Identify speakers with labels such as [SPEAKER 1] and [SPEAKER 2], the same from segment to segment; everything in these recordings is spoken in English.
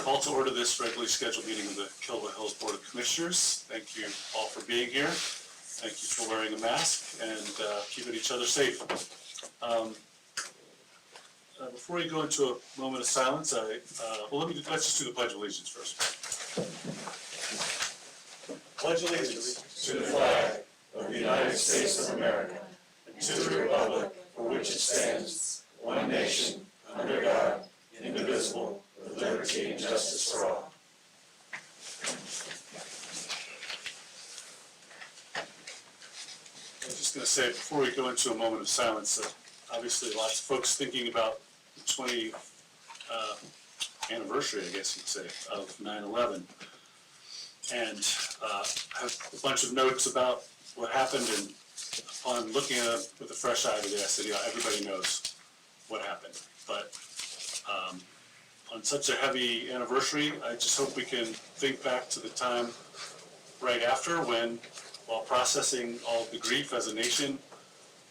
[SPEAKER 1] Call to order this regularly scheduled meeting of the Kilroy Hills Board of Commissioners. Thank you all for being here. Thank you for wearing a mask and keeping each other safe. Before we go into a moment of silence, let's just do the Pledge of Allegiance first. Pledge allegiance to the flag of the United States of America and to the republic for which it stands, one nation, under God, indivisible, with liberty and justice for all. I was just going to say, before we go into a moment of silence, obviously lots of folks thinking about the 20th anniversary, I guess you'd say, of 9/11. And I have a bunch of notes about what happened, and upon looking at it with a fresh eye today, I said, yeah, everybody knows what happened. But on such a heavy anniversary, I just hope we can think back to the time right after when, while processing all the grief as a nation,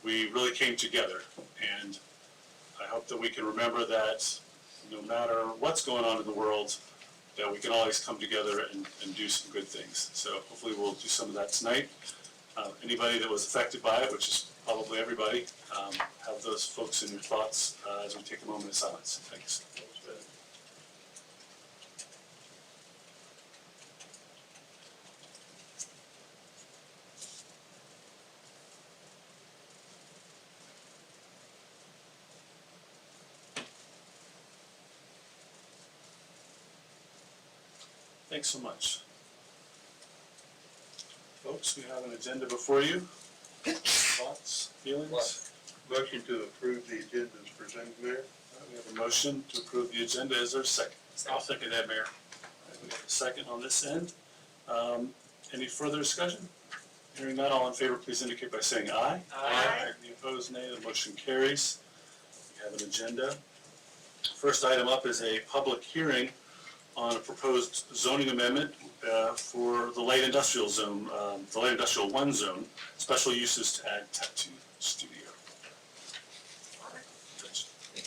[SPEAKER 1] we really came together. And I hope that we can remember that no matter what's going on in the world, that we can always come together and do some good things. So hopefully we'll do some of that tonight. Anybody that was affected by it, which is probably everybody, have those folks in your thoughts as we take a moment of silence. Thanks. Thanks so much. Folks, we have an agenda before you. Thoughts, feelings?
[SPEAKER 2] Motion to approve the agenda as presented, Mayor.
[SPEAKER 1] We have a motion to approve the agenda. Is there a second?
[SPEAKER 2] I'll second that, Mayor.
[SPEAKER 1] We have a second on this end. Any further discussion? Hearing none, all in favor, please indicate by saying aye.
[SPEAKER 2] Aye.
[SPEAKER 1] Any opposed, nay. The motion carries. We have an agenda. First item up is a public hearing on a proposed zoning amendment for the light industrial zone, the light industrial 1 zone, special uses to add tattoo studio.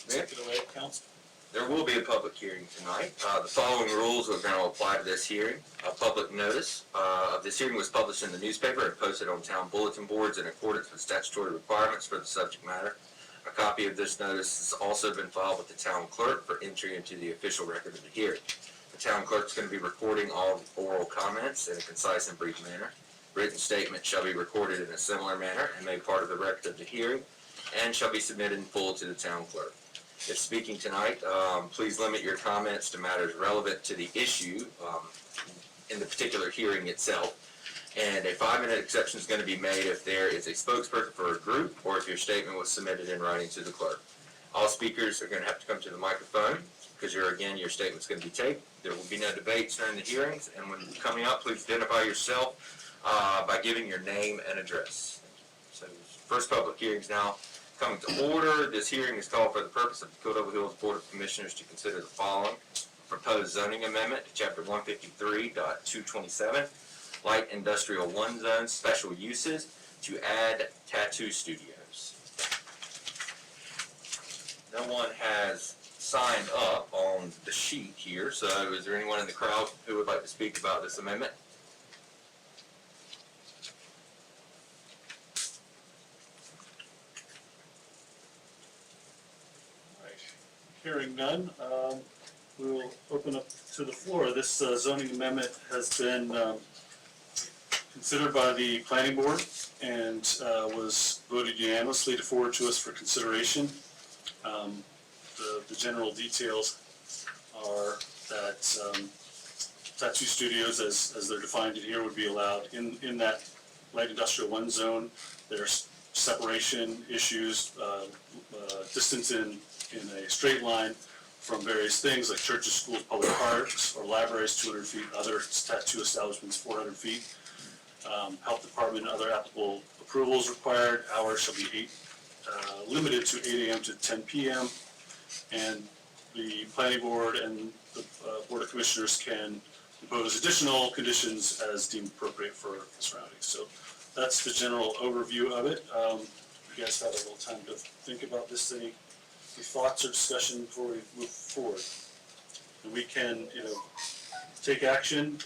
[SPEAKER 1] Take it away, Council.
[SPEAKER 3] There will be a public hearing tonight. The following rules are going to apply to this hearing. A public notice of this hearing was published in the newspaper and posted on town bulletin boards in accordance with statutory requirements for the subject matter. A copy of this notice has also been filed with the town clerk for entry into the official record of the hearing. The town clerk is going to be recording all oral comments in a concise and brief manner. Written statements shall be recorded in a similar manner and made part of the record of the hearing and shall be submitted in full to the town clerk. If speaking tonight, please limit your comments to matters relevant to the issue in the particular hearing itself. And a 5-minute exception is going to be made if there is a spokesperson for a group or if your statement was submitted in writing to the clerk. All speakers are going to have to come to the microphone because your statement's going to be taped. There will be no debates during the hearings, and when coming up, please identify yourself by giving your name and address. So, first public hearing is now coming to order. This hearing is called for the purpose of the Kilroy Hills Board of Commissioners to consider the following: proposed zoning amendment to Chapter 153.227, light industrial 1 zone special uses to add tattoo studios. No one has signed up on the sheet here, so is there anyone in the crowd who would like to speak about this amendment?
[SPEAKER 1] All right. Hearing none, we will open up to the floor. This zoning amendment has been considered by the planning board and was voted unanimously to forward to us for consideration. The general details are that tattoo studios, as they're defined in here, would be allowed in that light industrial 1 zone. There's separation issues, distance in a straight line from various things like churches, schools, public parks, or libraries 200 feet, other tattoo establishments 400 feet. Health department and other applicable approvals required. Hours shall be limited to 8 a.m. to 10 p.m. and the planning board and the Board of Commissioners can impose additional conditions as deemed appropriate for the surroundings. So that's the general overview of it. You guys have a little time to think about this. Any thoughts or discussion before we move forward? And we can, take action,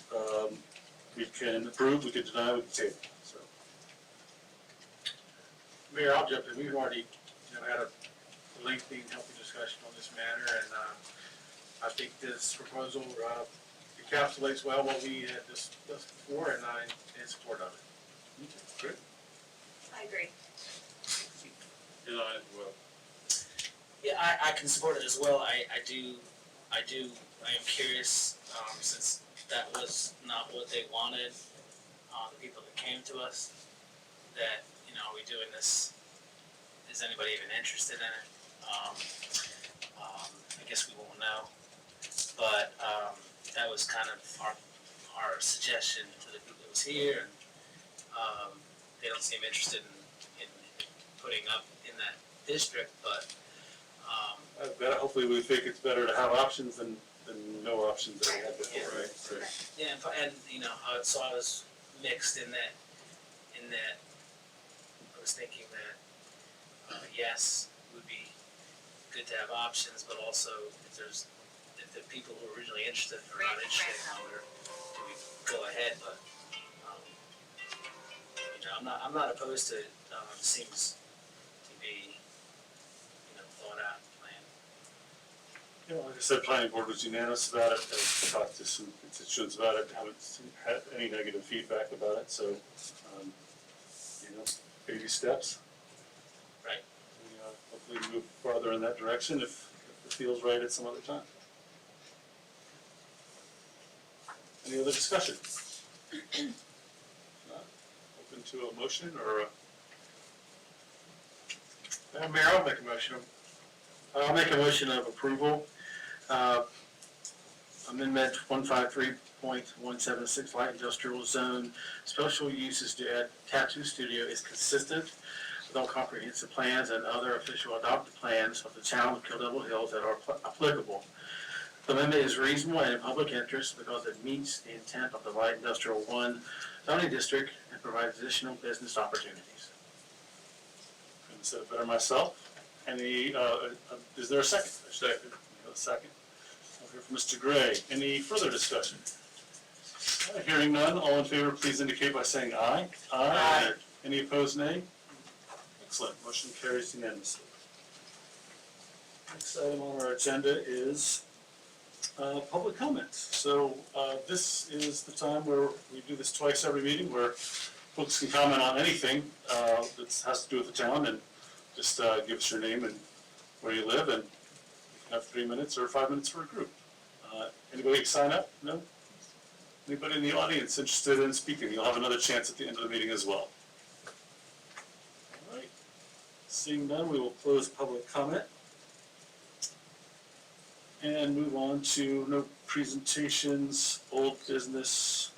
[SPEAKER 1] we can approve, we can deny, we can table, so.
[SPEAKER 4] Mayor, I'll jump in. We've already, had a lengthy and healthy discussion on this matter, and I think this proposal encapsulates well what we had discussed before, and I'm in support of it.
[SPEAKER 1] Great.
[SPEAKER 5] I agree.
[SPEAKER 2] And I as well.
[SPEAKER 6] Yeah, I can support it as well. I am curious, since that was not what they wanted, the people that came to us, that, are we doing this, is anybody even interested in it? I guess we won't know. But, that was kind of our suggestion to the group that was here, and, they don't seem interested in putting up in that district, but,
[SPEAKER 1] Hopefully we think it's better to have options than no options that we had before, right?
[SPEAKER 6] yeah, and so I was mixed in that I was thinking that, yes, it would be good to have options, but also if the people who are originally interested are not interested, do we go ahead, but, I'm not opposed to it, seems to be, thought out plan.
[SPEAKER 1] Like I said, planning board was unanimous about it, I've talked to some constituents about it, haven't had any negative feedback about it, so, baby steps.
[SPEAKER 6] Right.
[SPEAKER 1] We, hopefully move farther in that direction if it feels right at some other time. Any other discussion? Open to a motion or
[SPEAKER 4] Mayor, I'll make a motion. I'll make a motion of approval. Amendment 153.176 Light Industrial Zone Special Uses to add tattoo studio is consistent with all comprehensive plans and other official adopted plans of the town of Kill Devil Hills that are applicable. The amendment is reasonable and in public interest because it meets the intent of the Light Industrial 1 zoning district and provides additional business opportunities.
[SPEAKER 1] couldn't have said it better myself. Any, is there a second?
[SPEAKER 2] Second.
[SPEAKER 1] A second. I'll hear from Mr. Gray. Any further discussion? Hearing none, all in favor, please indicate by saying aye.
[SPEAKER 6] Aye.
[SPEAKER 1] Any opposed, nay? Excellent, motion carries unanimously. Next item on our agenda is public comments. So this is the time where we do this twice every meeting, where folks can comment on anything that has to do with the town, and just give us your name and where you live, and you can have 3 minutes or 5 minutes for a group. Anybody sign up? No? Anybody in the audience interested in speaking? You'll have another chance at the end of the meeting as well. All right. Seeing none, we will close public comment and move on to no presentations, old business.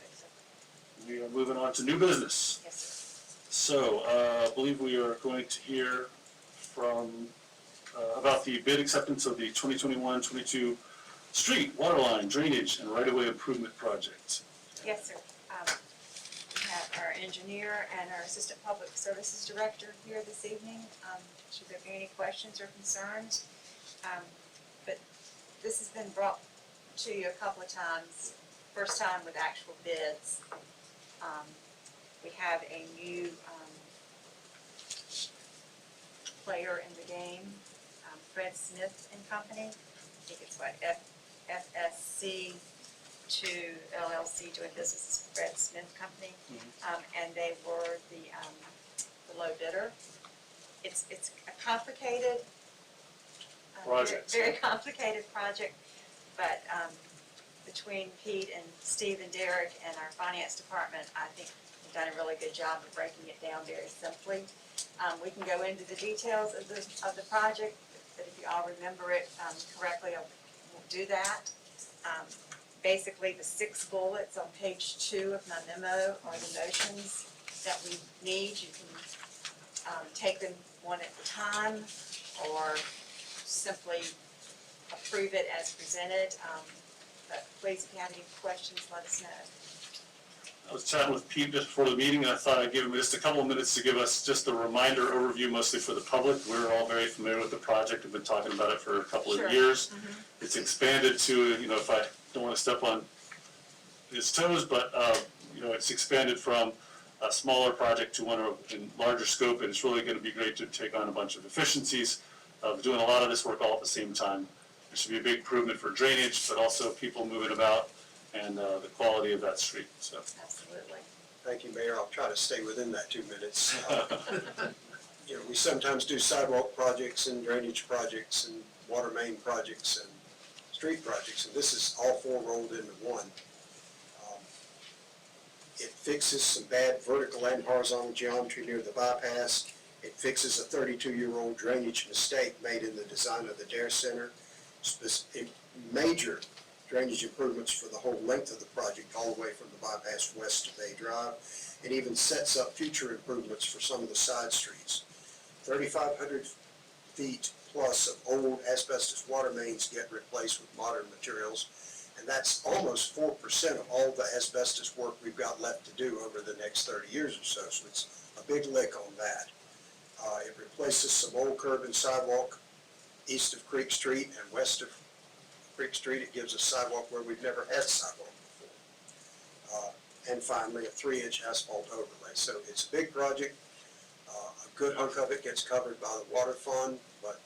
[SPEAKER 1] We are moving on to new business.
[SPEAKER 5] Yes, sir.
[SPEAKER 1] So, I believe we are going to hear from, about the bid acceptance of the 2021-22 street, water line, drainage, and right-of-way improvement project.
[SPEAKER 5] Yes, sir. We have our engineer and our assistant public services director here this evening. Should there be any questions or concerns? But this has been brought to you a couple of times, first time with actual bids. We have a new player in the game, Fred Smith and Company. I think it's what, FSC to LLC doing business with Fred Smith Company. And they were the low bidder. It's a complicated,
[SPEAKER 1] Project.
[SPEAKER 5] very complicated project, but between Pete and Steve and Derek and our finance department, I think we've done a really good job of breaking it down very simply. We can go into the details of the project, but if you all remember it correctly, we'll do that. Basically, the 6 bullets on page 2 of my memo are the motions that we need. You can take them one at a time, or simply approve it as presented. But please, if you have any questions, let us know.
[SPEAKER 1] I was chatting with Pete just before the meeting, and I thought I'd give him just a couple of minutes to give us just a reminder overview, mostly for the public. We're all very familiar with the project, we've been talking about it for a couple
[SPEAKER 5] Sure.
[SPEAKER 1] of years. It's expanded to, you know, if I don't want to step on his toes, but, you know, it's expanded from a smaller project to one in larger scope, and it's really going to be great to take on a bunch of efficiencies of doing a lot of this work all at the same time. There should be a big improvement for drainage, but also people moving about and the quality of that street, so.
[SPEAKER 5] Absolutely.
[SPEAKER 7] Thank you, Mayor. I'll try to stay within that 2 minutes. You know, we sometimes do sidewalk projects and drainage projects and water main projects and street projects, and this is all four rolled into one. It fixes some bad vertical and horizontal geometry near the bypass. It fixes a 32-year-old drainage mistake made in the design of the Dare Center. Major drainage improvements for the whole length of the project, all the way from the bypass west to Bay Drive. It even sets up future improvements for some of the side streets. 3,500 feet plus of old asbestos water mains get replaced with modern materials, and that's almost 4% of all the asbestos work we've got left to do over the next 30 years or so, so it's a big lick on that. It replaces some old curb and sidewalk east of Creek Street and west of Creek Street. It gives us sidewalk where we've never had sidewalk before. And finally, a 3-inch asphalt overlay. So it's a big project. A good hunk of it gets covered by the water fund, but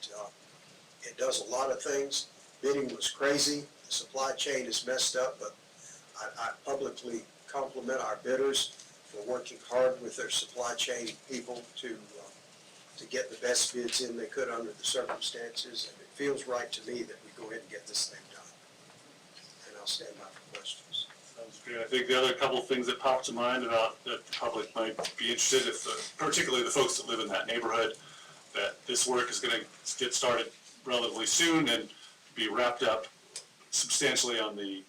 [SPEAKER 7] it does a lot of things. Bidding was crazy. The supply chain is messed up, but I publicly compliment our bidders for working hard with their supply chain people to get the best bids in they could under the circumstances, and it feels right to me that we go ahead and get this thing done. And I'll stand by for questions.
[SPEAKER 1] Sounds great. I think the other couple of things that popped to mind about that the public might be interested, particularly the folks that live in that neighborhood, that this work is going to get started relatively soon and be wrapped up substantially on the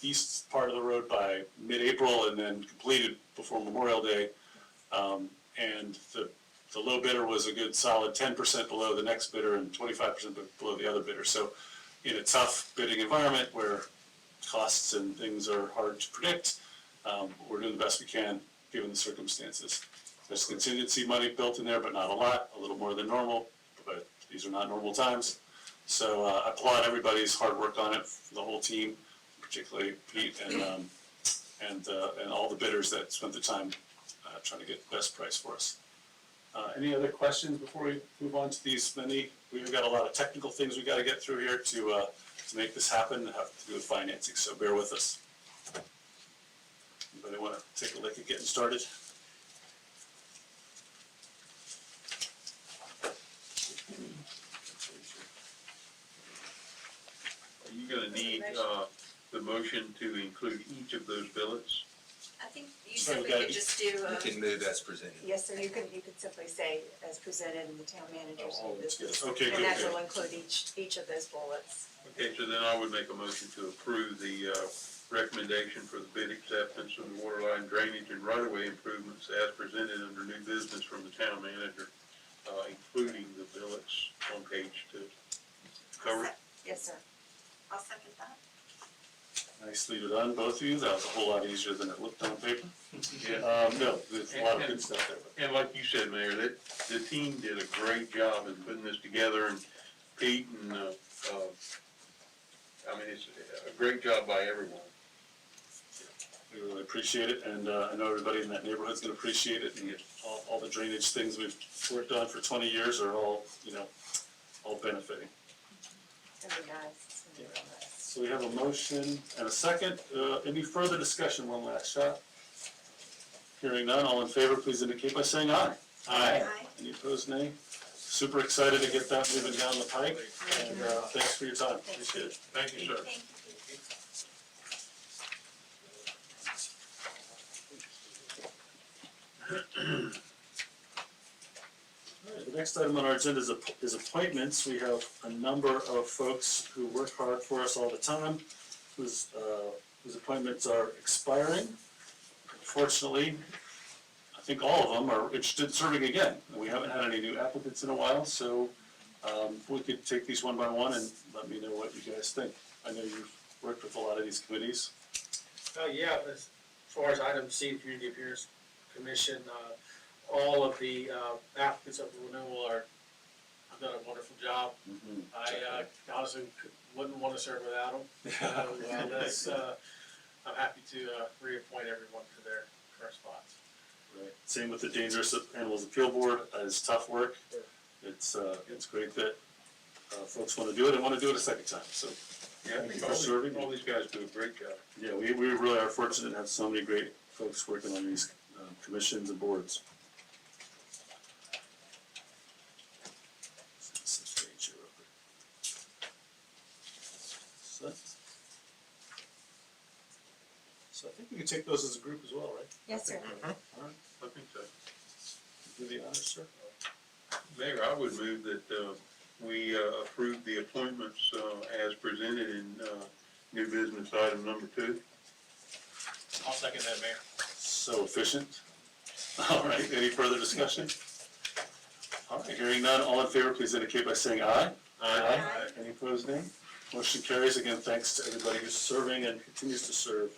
[SPEAKER 1] east part of the road by mid-April and then completed before Memorial Day. And the low bidder was a good solid 10% below the next bidder and 25% below the other bidder. So in a tough bidding environment where costs and things are hard to predict, we're doing the best we can given the circumstances. There's contingency money built in there, but not a lot, a little more than normal, but these are not normal times. So I applaud everybody's hard work on it, the whole team, particularly Pete and all the bidders that spent the time trying to get the best price for us. Any other questions before we move on to these many? We've got a lot of technical things we got to get through here to make this happen, have to do with financing, so bear with us. Anybody want to take a look at getting started?
[SPEAKER 2] Are you gonna need, the motion to include each of those billets?
[SPEAKER 5] I think you
[SPEAKER 1] Sorry,
[SPEAKER 5] said we
[SPEAKER 1] we gotta
[SPEAKER 5] could
[SPEAKER 1] be-
[SPEAKER 5] just do,
[SPEAKER 3] You can move as presented.
[SPEAKER 5] yes, sir, you could simply say as presented in the town manager's
[SPEAKER 1] Oh,
[SPEAKER 5] new
[SPEAKER 1] that's good.
[SPEAKER 5] business.
[SPEAKER 1] Okay,
[SPEAKER 5] And
[SPEAKER 1] good,
[SPEAKER 5] that
[SPEAKER 1] good.
[SPEAKER 5] will include each of those bullets.
[SPEAKER 2] Okay, so then I would make a motion to approve the, recommendation for the bid acceptance of the water line drainage and right-of-way improvements as presented under new business from the town manager, including the billets on page 2. Covered?
[SPEAKER 5] Yes, sir. I'll second that.
[SPEAKER 1] Nicely done, both of you. That was a whole lot easier than it looked on paper.
[SPEAKER 2] Yeah.
[SPEAKER 1] No, there's a lot of good stuff there. But
[SPEAKER 2] And like you said, Mayor, that the team did a great job in putting this together, and Pete and, I mean, it's a great job by everyone.
[SPEAKER 1] we really appreciate it, and I know everybody in that neighborhood's going to appreciate it. And all the drainage things we've worked on for 20 years are all, all benefiting.
[SPEAKER 5] It's gonna be nice. It's gonna be real nice.
[SPEAKER 1] So we have a motion and a second. Any further discussion? One last shot. Hearing none, all in favor, please indicate by saying aye.
[SPEAKER 5] Aye.
[SPEAKER 1] Any opposed, nay? Super excited to get that moving down the pike, and thanks for your time. Appreciate it.
[SPEAKER 2] Thank you, sir.
[SPEAKER 5] Thank you.
[SPEAKER 1] All right, the next item on our agenda is appointments. We have a number of folks who work hard for us all the time, whose appointments are expiring. Unfortunately, I think all of them are interested in serving again. We haven't had any new applicants in a while, so we could take these one by one and let me know what you guys think. I know you've worked with a lot of these committees.
[SPEAKER 4] Yeah, as far as item C, Community Appearance Commission, all of the applicants of the renewal have done a wonderful job. I honestly wouldn't want to serve without them. So, that's, I'm happy to reappoint everyone for their current spots.
[SPEAKER 1] Right. Same with the Dangerous Animals Appeal Board, it's tough work. It's great that folks want to do it and want to do it a second time, so.
[SPEAKER 2] Yeah, I
[SPEAKER 1] Thank you
[SPEAKER 2] think
[SPEAKER 1] for serving.
[SPEAKER 2] all these guys do a great job.
[SPEAKER 1] Yeah, we really are fortunate to have so many great folks working on these commissions and boards. So I think we can take those as a group as well, right?
[SPEAKER 5] Yes, sir.
[SPEAKER 1] All right,
[SPEAKER 2] I think so.
[SPEAKER 1] do the honors, sir.
[SPEAKER 2] Mayor, I would move that we approve the appointments as presented in new business item number 2.
[SPEAKER 4] I'll second that, Mayor.
[SPEAKER 1] So efficient. All right, any further discussion? All right, hearing none, all in favor, please indicate by saying aye.
[SPEAKER 5] Aye.
[SPEAKER 1] Any opposed, nay? Motion carries. Again, thanks to everybody who's serving and continues to serve.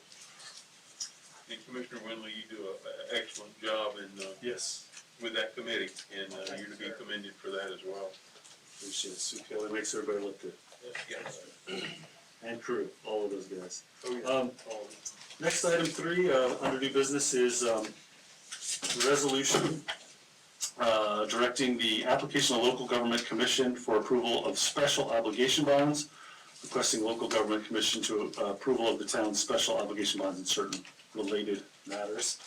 [SPEAKER 2] And Commissioner Winley, you do an excellent job
[SPEAKER 1] Yes.
[SPEAKER 2] with that committee, and you're to be commended for that as well.
[SPEAKER 1] Appreciate it. Sue Kelly makes everybody look good.
[SPEAKER 2] Yes.
[SPEAKER 1] And crew, all of those guys.
[SPEAKER 2] Oh,
[SPEAKER 1] Next, item 3, under new business is the resolution directing the application of local government commission for approval of special obligation bonds, requesting local government commission to approval of the town's special obligation bonds in certain related matters.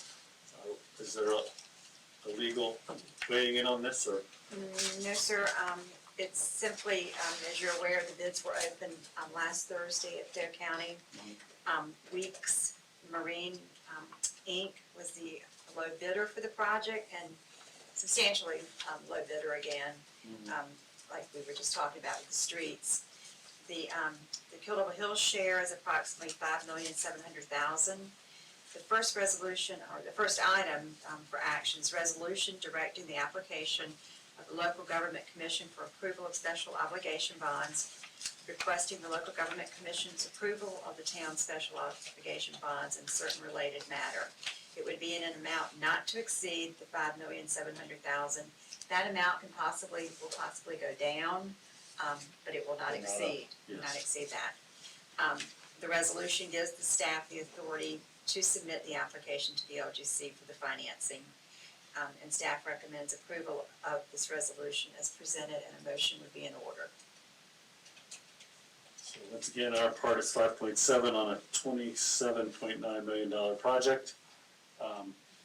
[SPEAKER 1] Is there a legal weighing in on this, or?
[SPEAKER 5] No, sir. It's simply, as you're aware, the bids were opened last Thursday at Dare County. Weeks Marine Inc. was the low bidder for the project, and substantially low bidder again, like we were just talking about with the streets. The Kill Devil Hills share is approximately $5,700,000. The first resolution, or the first item for action is resolution directing the application of the local government commission for approval of special obligation bonds, requesting the local government commission's approval of the town's special obligation bonds in certain related matter. It would be in an amount not to exceed the $5,700,000. That amount will possibly go down, but it will not exceed that. The resolution gives the staff the authority to submit the application to the LGC for the financing. And staff recommends approval of this resolution as presented, and a motion would be in order.
[SPEAKER 1] So once again, our part is 5.7 on a $27.9 million project.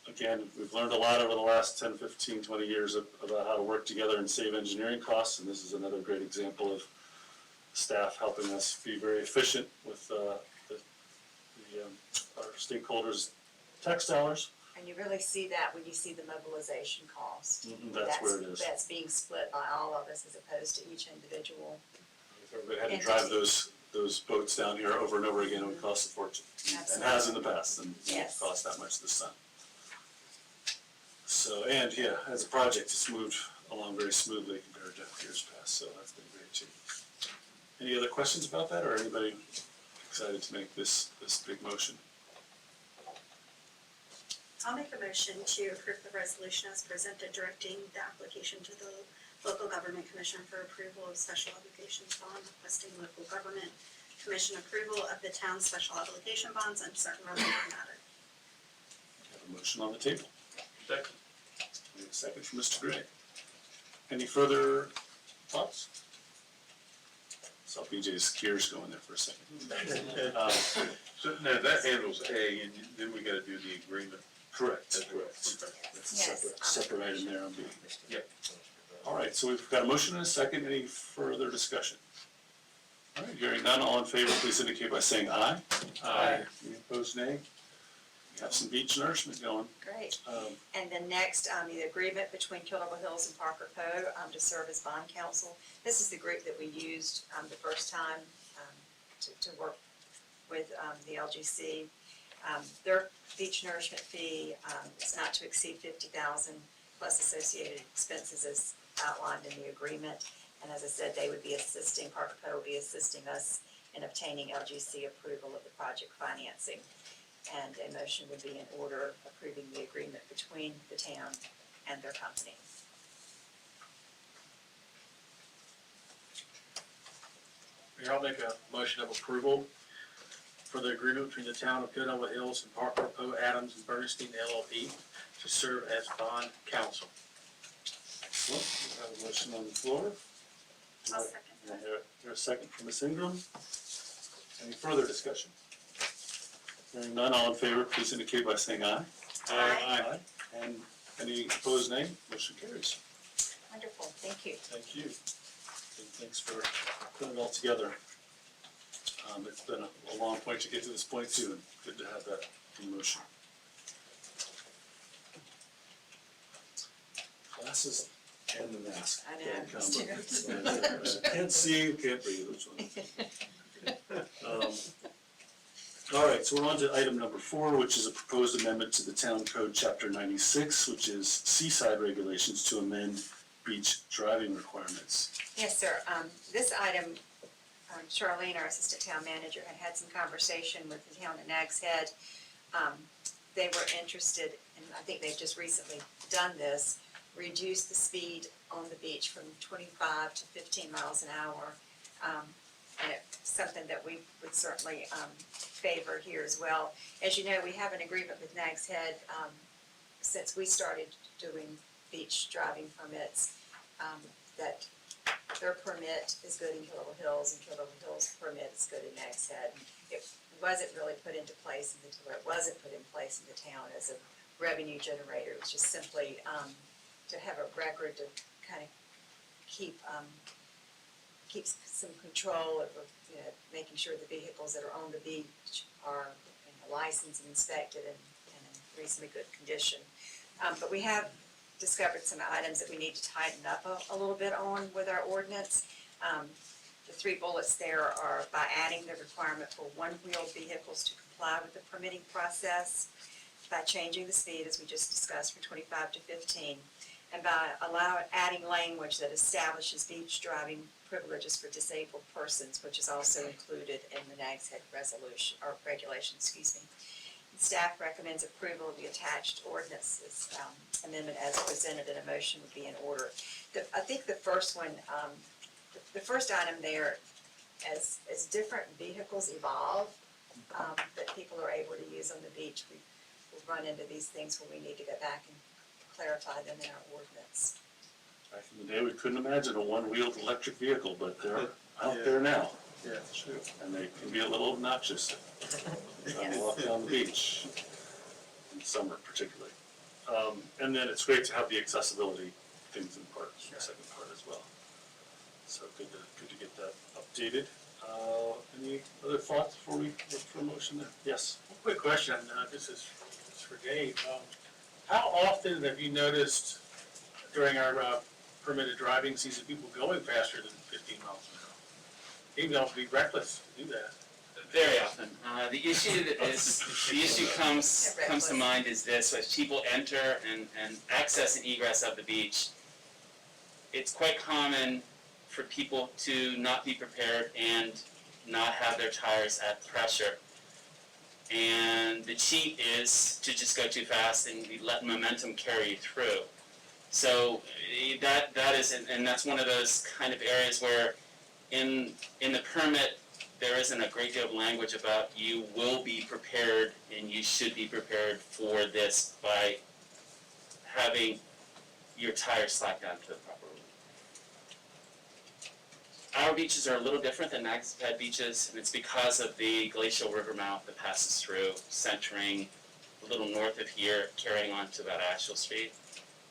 [SPEAKER 1] Again, we've learned a lot over the last 10, 15, 20 years about how to work together and save engineering costs, and this is another great example of staff helping us be very efficient with our stakeholders' tax dollars.
[SPEAKER 5] And you really see that when you see the mobilization cost.
[SPEAKER 1] That's where it is.
[SPEAKER 5] That's being split by all of us as opposed to each individual.
[SPEAKER 1] If everybody had to drive those boats down here over and over again, it would cost a fortune. And has in the past, and it won't
[SPEAKER 5] Yes.
[SPEAKER 1] cost that much this time. So, and yeah, as a project, it's moved along very smoothly compared to years past, so that's been great too. Any other questions about that, or anybody excited to make this big motion?
[SPEAKER 8] I'll make a motion to approve the resolution as presented, directing the application to the local government commission for approval of special obligations bond, requesting local government commission approval of the town's special obligation bonds and certain related matter.
[SPEAKER 1] We have a motion on the table.
[SPEAKER 2] Second.
[SPEAKER 1] We have a second from Mr. Gray. Any further thoughts? Saw BJ's gears going there for a second.
[SPEAKER 2] So now that handles A, and then we gotta do the agreement.
[SPEAKER 1] Correct.
[SPEAKER 2] That's
[SPEAKER 1] Correct.
[SPEAKER 2] Okay.
[SPEAKER 1] That's a
[SPEAKER 5] Yes.
[SPEAKER 1] separate item there on B.
[SPEAKER 2] Yeah.
[SPEAKER 1] All right, so we've got a motion and a second. Any further discussion? All right, hearing none, all in favor, please indicate by saying aye.
[SPEAKER 2] Aye.
[SPEAKER 1] Any opposed, nay? We have some beach nourishment going.
[SPEAKER 5] Great. And then next, the agreement between Kill Devil Hills and Parker Poe to serve as bond counsel. This is the group that we used the first time to work with the LGC. Their beach nourishment fee is not to exceed $50,000 plus associated expenses as outlined in the agreement. And as I said, they would be assisting, Parker Poe would be assisting us in obtaining LGC approval of the project financing. And a motion would be in order approving the agreement between the town and their company.
[SPEAKER 4] Mayor, I'll make a motion of approval for the agreement between the town of Philadelphia Hills and Parker, Poe, Adams, and Bernstein LLP to serve as bond counsel.
[SPEAKER 1] Excellent. We have a motion on the floor.
[SPEAKER 8] I'll second
[SPEAKER 1] Can I
[SPEAKER 8] that.
[SPEAKER 1] hear a second from Ms. Ingram? Any further discussion? Hearing none, all in favor, please indicate by saying aye.
[SPEAKER 8] Aye.
[SPEAKER 1] And any opposed, nay? Motion carries.
[SPEAKER 5] Wonderful, thank you.
[SPEAKER 1] Thank you. And thanks for putting it all together. It's been a long point to get to this point too, and good to have that in motion. Glasses and the mask.
[SPEAKER 5] I know,
[SPEAKER 1] Can't
[SPEAKER 5] it's
[SPEAKER 1] come. Can't see, can't breathe, which one? All right, so we're on to item number 4, which is a proposed amendment to the Town Code, Chapter 96, which is seaside regulations to amend beach driving requirements.
[SPEAKER 5] Yes, sir. This item, Charlene, our assistant town manager, had some conversation with the town of Nags Head. They were interested, and I think they've just recently done this, reduce the speed on the beach from 25 to 15 miles an hour. And it's something that we would certainly favor here as well. As you know, we have an agreement with Nags Head since we started doing beach driving permits, that their permit is good in Kill Hills and Kill Hills permit is good in Nags Head. It wasn't really put into place until it wasn't put in place in the town as a revenue generator. It was just simply to have a record to kind of keep some control of, making sure the vehicles that are on the beach are licensed and inspected and in reasonably good condition. But we have discovered some items that we need to tighten up a little bit on with our ordinance. The 3 bullets there are by adding the requirement for one-wheeled vehicles to comply with the permitting process, by changing the speed, as we just discussed, from 25 to 15, and by adding language that establishes beach driving privileges for disabled persons, which is also included in the Nags Head resolution, or regulation, excuse me. Staff recommends approval of the attached ordinances amendment as presented, and a motion would be in order. I think the first one, the first item there, as different vehicles evolve that people are able to use on the beach, we will run into these things where we need to go back and clarify them in our ordinance.
[SPEAKER 1] Back in the day, we couldn't imagine a one-wheeled electric vehicle, but they're out there now.
[SPEAKER 7] Yeah, true.
[SPEAKER 1] And they can be a little obnoxious. Trying to walk down the beach, in summer particularly. And then it's great to have the accessibility things in part, the second part as well. So good to get that updated. Any other thoughts before we look for a motion there? Yes?
[SPEAKER 4] Quick question, this is for Dave. How often have you noticed during our permitted driving season, people going faster than 15 miles an hour? Even though it'd be reckless to do that.
[SPEAKER 9] Very often. The issue comes to mind is this: as people enter and access and egress of the beach, it's quite common for people to not be prepared and not have their tires at pressure. And the cheat is to just go too fast and let momentum carry you through. So that is, and that's one of those kind of areas where in the permit there isn't a great deal of language about you will be prepared and you should be prepared for this by having your tires slacked down to the proper level. Our beaches are a little different than Nags Head beaches, and it's because of the glacial river mouth that passes through, centering a little north of here, carrying on to about Asheville Street.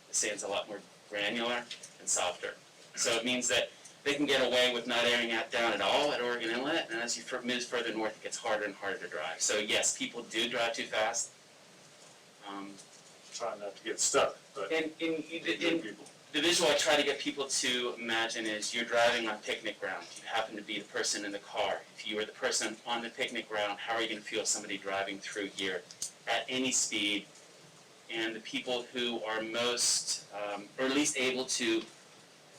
[SPEAKER 9] The sand's a lot more granular and softer. So it means that they can get away with not airing it down at all at Oregon Inlet, and as you move further north, it gets harder and harder to drive. So yes, people do drive too fast.
[SPEAKER 1] Trying not to get stuck, but people.
[SPEAKER 9] The visual I try to get people to imagine is you're driving on picnic ground. You happen to be the person in the car. If you were the person on the picnic ground, how are you going to feel somebody driving through here at any speed? And the people who are most, or at least able to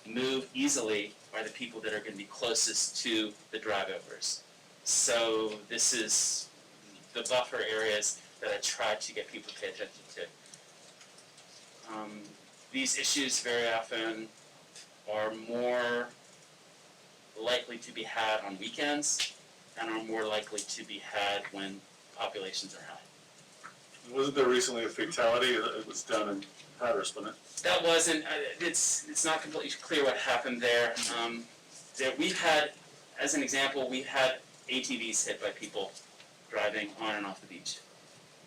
[SPEAKER 9] move easily, are the people that are going to be closest to the drive-overs. So this is the buffer areas that I try to get people to pay attention to. These issues very often are more likely to be had on weekends and are more likely to be had when populations are high.
[SPEAKER 1] Wasn't there recently a fatality that was down in Hatteras, wasn't it?
[SPEAKER 9] That wasn't, it's not completely clear what happened there. We've had, as an example, we've had ATVs hit by people driving on and off the beach.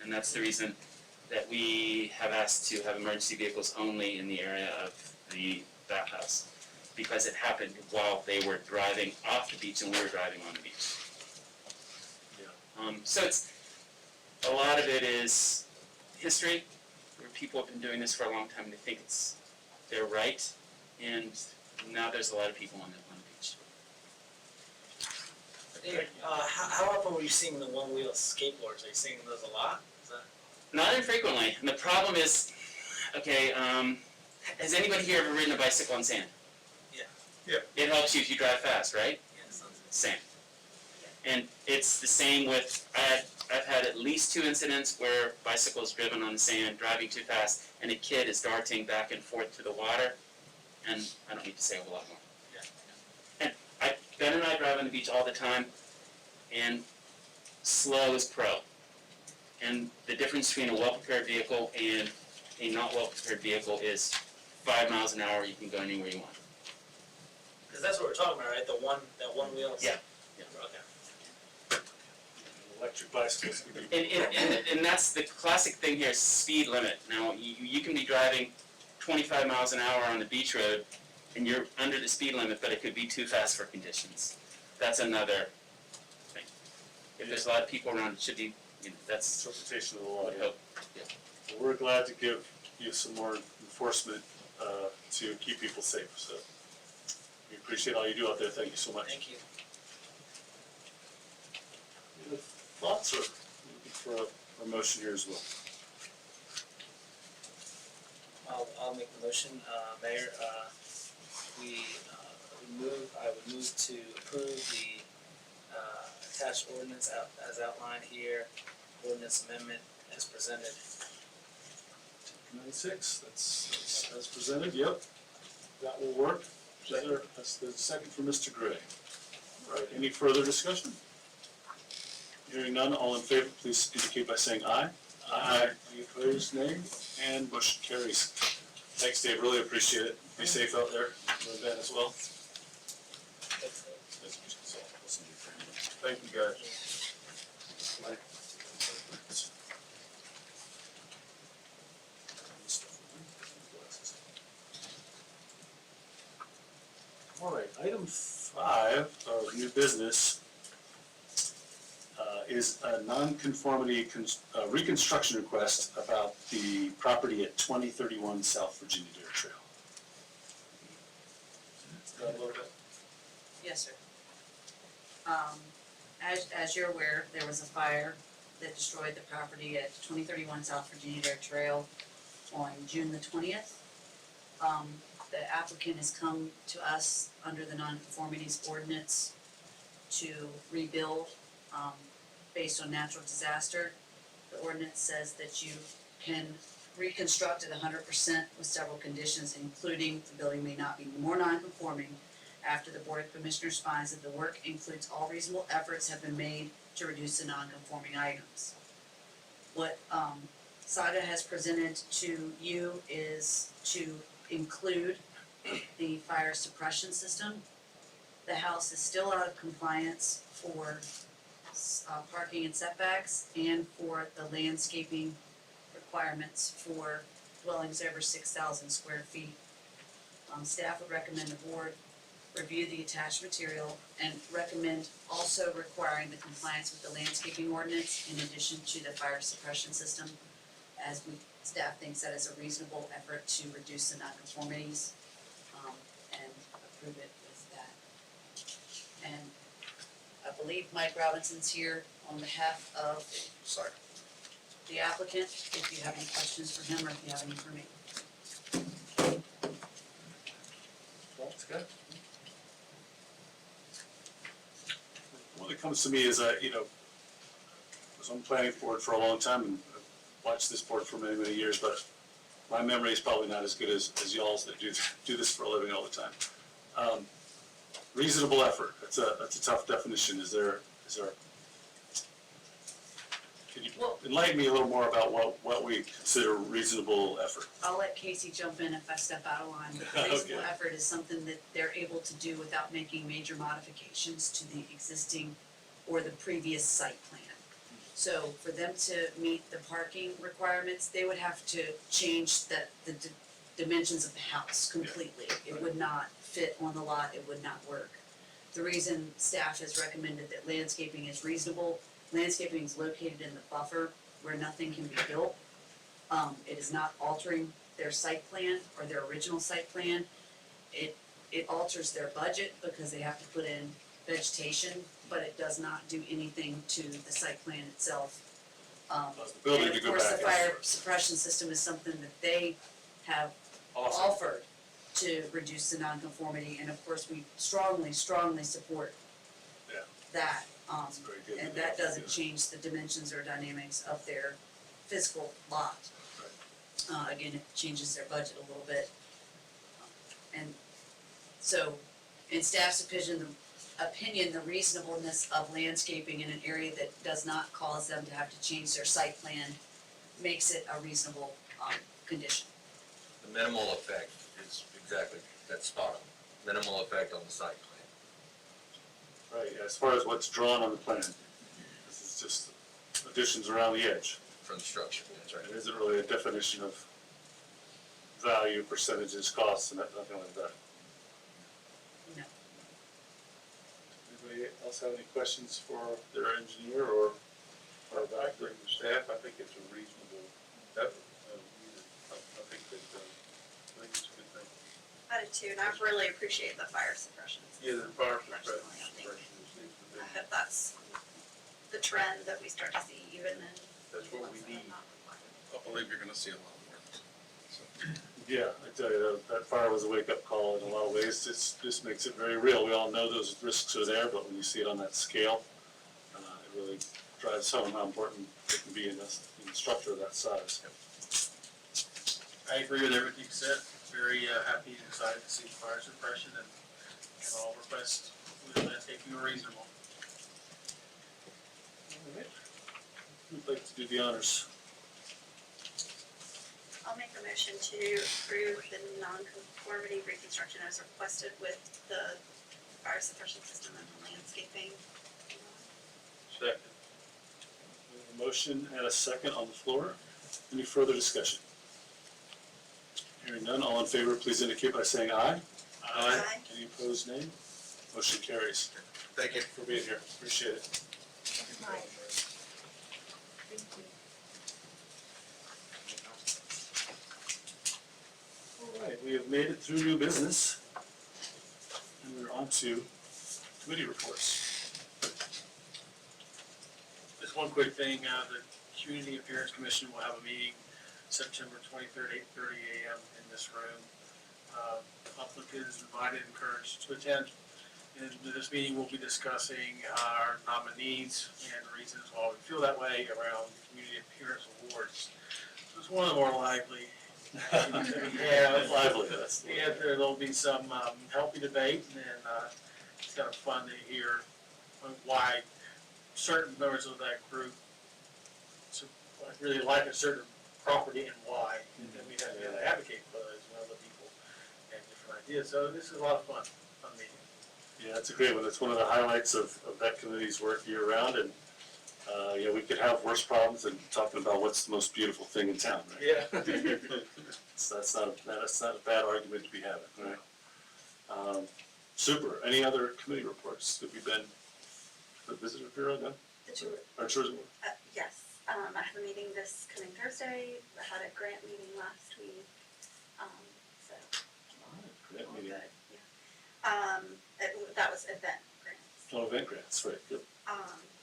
[SPEAKER 9] And that's the reason that we have asked to have emergency vehicles only in the area of the bathhouse, because it happened while they were driving off the beach and we were driving on the beach. So it's, a lot of it is history, where people have been doing this for a long time and they think they're right, and now there's a lot of people on the beach.
[SPEAKER 6] Dave, how often were you seeing the one-wheel skateboards? Are you seeing those a lot? Is that...
[SPEAKER 9] Not infrequently, and the problem is, okay, has anybody here ever ridden a bicycle on sand?
[SPEAKER 6] Yeah.
[SPEAKER 1] Yeah.
[SPEAKER 9] It helps you if you drive fast, right?
[SPEAKER 6] Yes.
[SPEAKER 9] Same. And it's the same with, I've had at least 2 incidents where bicycles driven on the sand, driving too fast, and a kid is darting back and forth to the water, and I don't need to say a whole lot more.
[SPEAKER 6] Yeah.
[SPEAKER 9] And Ben and I drive on the beach all the time, and slow is pro. And the difference between a well-prepared vehicle and a not well-prepared vehicle is 5 miles an hour, you can go anywhere you want.
[SPEAKER 6] Because that's what we're talking about, right? That one wheel.
[SPEAKER 9] Yeah.
[SPEAKER 6] Yeah. Okay.
[SPEAKER 1] Electric bicycles.
[SPEAKER 9] And that's the classic thing here, speed limit. Now, you can be driving 25 miles an hour on the beach road, and you're under the speed limit, but it could be too fast for conditions. That's another thing. If there's a lot of people around, it should be, that's
[SPEAKER 1] Interpretation of the law,
[SPEAKER 9] what I
[SPEAKER 1] yeah.
[SPEAKER 9] hope.
[SPEAKER 1] Well, we're glad to give you some more enforcement to keep people safe, so we appreciate all you do out there. Thank you so much.
[SPEAKER 6] Thank you.
[SPEAKER 1] Any other thoughts or looking for a motion here as well?
[SPEAKER 6] I'll make the motion, Mayor. I would move to approve the attached ordinance as outlined here, ordinance amendment as presented.
[SPEAKER 1] 96, that's as presented, yep. That will work. That's the second from Mr. Gray. All right, any further discussion? Hearing none, all in favor, please indicate by saying aye. Aye. Any opposed, nay? And motion carries. Thanks, Dave, really appreciate it. Be safe out there, and Ben as well. Thank you, guys. All right, item 5 of new business is a non-conformity reconstruction request about the property at 2031 South Virginia Dare Trail. Got a little bit?
[SPEAKER 10] Yes, sir. As you're aware, there was a fire that destroyed the property at 2031 South Virginia Dare Trail on June the 20th. The applicant has come to us under the nonconformities ordinance to rebuild based on natural disaster. The ordinance says that you can reconstruct it 100% with several conditions, including the building may not be more nonconforming after the Board of Commissioners finds that the work includes all reasonable efforts have been made to reduce the nonconforming items. What SIDA has presented to you is to include the fire suppression system. The house is still out of compliance for parking and setbacks and for the landscaping requirements for dwellings over 6,000 square feet. Staff would recommend the board review the attached material and recommend also requiring the compliance with the landscaping ordinance in addition to the fire suppression system, as staff thinks that is a reasonable effort to reduce the nonconformities, and approve it with that. And I believe Mike Robinson's here on behalf of the applicant, if you have any questions for him or if you have any for me.
[SPEAKER 1] What that comes to me is, I was on the planning board for a long time and I've watched this board for many, many years, but my memory is probably not as good as y'all's that do this for a living all the time. reasonable effort, that's a tough definition, is there, can you
[SPEAKER 10] Well-
[SPEAKER 1] enlighten me a little more about what we consider reasonable effort?
[SPEAKER 10] I'll let Casey jump in if I step out of line. But the reasonable
[SPEAKER 1] Okay.
[SPEAKER 10] effort is something that they're able to do without making major modifications to the existing or the previous site plan. So for them to meet the parking requirements, they would have to change the dimensions of the house completely. It would not fit on the lot, it would not work. The reason staff has recommended that landscaping is reasonable, landscaping is located in the buffer where nothing can be built. It is not altering their site plan or their original site plan. It alters their budget because they have to put in vegetation, but it does not do anything to the site plan itself.
[SPEAKER 1] Allows the building
[SPEAKER 10] And
[SPEAKER 1] to
[SPEAKER 10] of
[SPEAKER 1] go
[SPEAKER 10] course, the
[SPEAKER 1] back
[SPEAKER 10] fire suppression system is something that they have
[SPEAKER 1] Awesome.
[SPEAKER 10] offered to reduce the nonconformity, and of course, we strongly support
[SPEAKER 1] Yeah.
[SPEAKER 10] that.
[SPEAKER 1] It's very good.
[SPEAKER 10] And that doesn't change the dimensions or dynamics of their physical lot. Again, it changes their budget a little bit. And so, in staff's opinion, the reasonableness of landscaping in an area that does not cause them to have to change their site plan makes it a reasonable, condition.
[SPEAKER 3] The minimal effect is exactly, that's spot on. Minimal effect on the site plan.
[SPEAKER 1] Right, yeah, as far as what's drawn on the plan, this is just additions around the edge.
[SPEAKER 3] From the structure, that's right.
[SPEAKER 1] It isn't really a definition of value, percentages, costs, and nothing like that.
[SPEAKER 10] No.
[SPEAKER 1] Anybody else have any questions for their engineer or
[SPEAKER 2] I agree with staff, I think it's a reasonable effort. I think it's a good thing.
[SPEAKER 8] I do too, and I really appreciate the fire suppression.
[SPEAKER 2] Yeah, the fire
[SPEAKER 8] Personally, I think-
[SPEAKER 2] suppression seems to be,
[SPEAKER 8] I hope that's the trend that we start to see even in.
[SPEAKER 2] that's what we need.
[SPEAKER 11] I believe you're gonna see a lot more.
[SPEAKER 1] Yeah, I tell you, that fire was a wake-up call in a lot of ways. This makes it very real. We all know those risks are there, but when you see it on that scale, it really drives home how important it can be in the structure of that size.
[SPEAKER 4] I agree with everything you said. Very happy and excited to see fire suppression and all requests with landscaping are reasonable.
[SPEAKER 1] All right. Who'd like to do the honors?
[SPEAKER 8] I'll make a motion to approve the non-conformity reconstruction as requested with the fire suppression system and the landscaping.
[SPEAKER 2] Second.
[SPEAKER 1] We have a motion and a second on the floor. Any further discussion? Hearing none, all in favor, please indicate by saying aye.
[SPEAKER 8] Aye.
[SPEAKER 1] Any opposed, nay? Motion carries.
[SPEAKER 11] Thank you.
[SPEAKER 1] For being here, appreciate it.
[SPEAKER 5] Right. Thank you.
[SPEAKER 1] All right, we have made it through new business. And we're on to committee reports.
[SPEAKER 4] Just one quick thing, the Community Appearance Commission will have a meeting September 23rd, 8:30 a.m. in this room. Public is invited, encouraged to attend. In this meeting, we'll be discussing our nominees and the reasons why we feel that way around the Community Appearance Awards. So it's one of the more lively. Yeah,
[SPEAKER 1] Lively, that's.
[SPEAKER 4] yeah, there'll be some healthy debate, and it's kind of fun to hear why certain members of that group really like a certain property and why. And then we have to advocate for those, and other people have different ideas. So this is a lot of fun meeting.
[SPEAKER 1] Yeah, it's a great one. It's one of the highlights of that committee's work year round, and, yeah, we could have worse problems than talking about what's the most beautiful thing in town, right?
[SPEAKER 4] Yeah.
[SPEAKER 1] So that's not a bad argument to be having, right? Super. Any other committee reports? Have you been to the Visitor Bureau, no?
[SPEAKER 8] The tour,
[SPEAKER 1] Or tourism board?
[SPEAKER 8] yes, I have a meeting this coming Thursday. I had a grant meeting last week, so
[SPEAKER 1] Great
[SPEAKER 8] all
[SPEAKER 1] meeting.
[SPEAKER 8] good, yeah. That was event grants.
[SPEAKER 1] Oh, event grants, right, good.